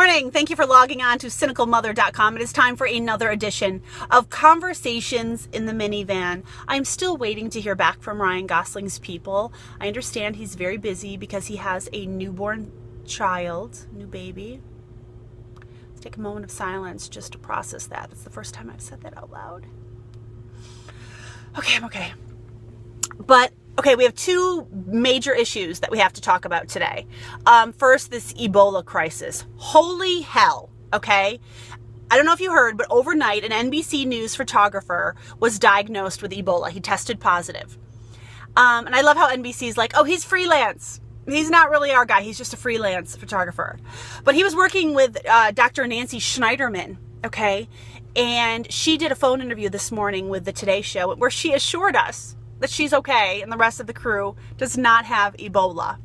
morning. Thank you for logging on to cynicalmother.com. It is time for another edition of Conversations in the Minivan. I'm still waiting to hear back from Ryan Gosling's people. I understand he's very busy because he has a newborn child, new baby. Let's take a moment of silence just to process that. It's the first time I've said that out loud. Okay, I'm okay. Okay, we have two major issues that we have to talk about today. First, this Ebola crisis. Holy hell, okay? I don't know if you heard, but overnight, an NBC News photographer was diagnosed with Ebola. He tested positive. And I love how NBC's like, oh, he's freelance. He's not really our guy. He's just a freelance photographer. But he was working with Dr. Nancy Schneiderman, okay? And she did a phone interview this morning with the Today Show where she assured us that she's okay and the rest of the crew does not have Ebola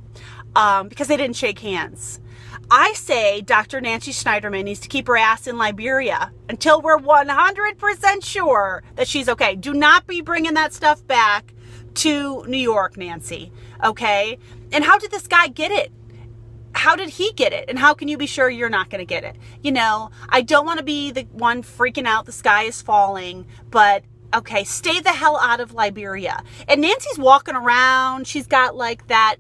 because they didn't shake hands. I say Dr. Nancy Schneiderman needs to keep her ass in Liberia until we're 100% sure that she's okay. Do not be bringing that stuff back to New York, Nancy, okay? And how did this guy get it? How did he get it? And how can you be sure you're not going to get it? You know, I don't want to be the one freaking out the sky is falling, but okay, stay the hell out of Liberia. And Nancy's walking around. She's got like that,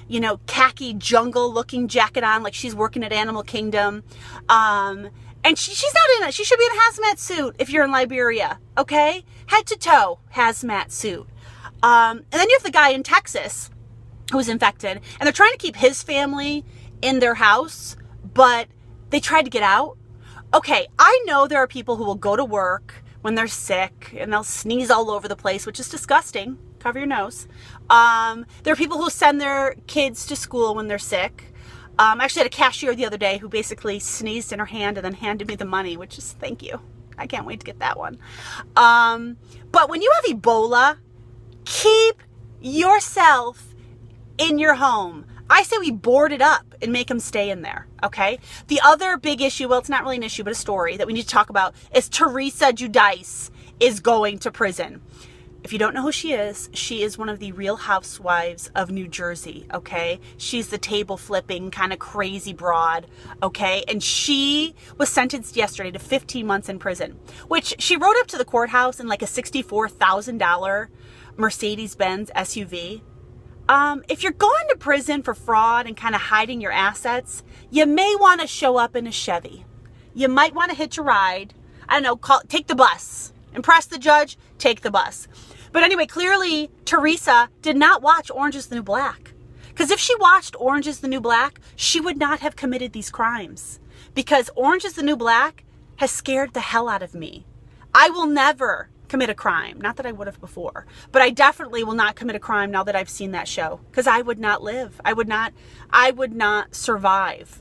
you know, khaki jungle looking jacket on, like she's working at Animal Kingdom. And she's not in it. She should be in a hazmat suit if you're in Liberia, okay? Head to toe hazmat suit. And then you have the guy in Texas who's infected, and they're trying to keep his family in their house, but they tried to get out. Okay, I know there are people who will go to work when they're sick and they'll sneeze all over the place, which is disgusting. Cover your nose. There are people who send their kids to school when they're sick. I actually had a cashier the other day who basically sneezed in her hand and then handed me the money, which is thank you. I can't wait to get that one. But when you have Ebola, keep yourself in your home. I say we board it up and make them stay in there, okay? The other big issue, well, it's not really an issue, but a story that we need to talk about is Teresa Giudice is going to prison. If you don't know who she is one of the Real Housewives of New Jersey, okay? She's the table flipping, kind of crazy broad, okay? And she was sentenced yesterday to 15 months in prison, which she rode up to the courthouse in like a $64,000 Mercedes-Benz SUV. If you're going to prison for fraud and kind of hiding your assets, you may want to show up in a Chevy. You might want to hitch a ride. I don't know, take the bus. Impress the judge, take the bus. But anyway, clearly Teresa did not watch Orange is the New Black. Because if she watched Orange is the New Black, she would not have committed these crimes. Because Orange is the New Black has scared the hell out of me. I will never commit a crime. Not that I would have before, but I definitely will not commit a crime now that I've seen that show, because I would not live. I would not survive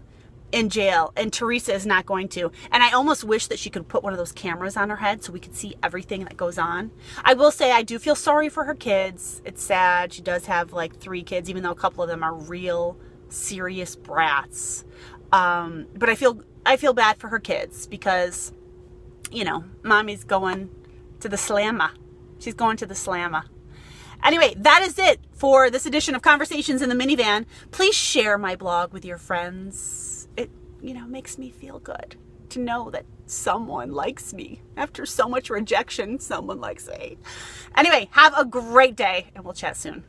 in jail, and Teresa is not going to. And I almost wish that she could put one of those cameras on her head so we could see everything that goes on. I will say I do feel sorry for her kids. It's sad. She does have like 3 kids, even though a couple of them are real serious brats. But I feel bad for her kids because, you know, mommy's going to the slammer. She's going to the slammer. Anyway, that is it for this edition of Conversations in the Minivan. Please share my blog with your friends. It, you know, makes me feel good to know that someone likes me. After so much rejection, someone likes me. Anyway, have a great day, and we'll chat soon.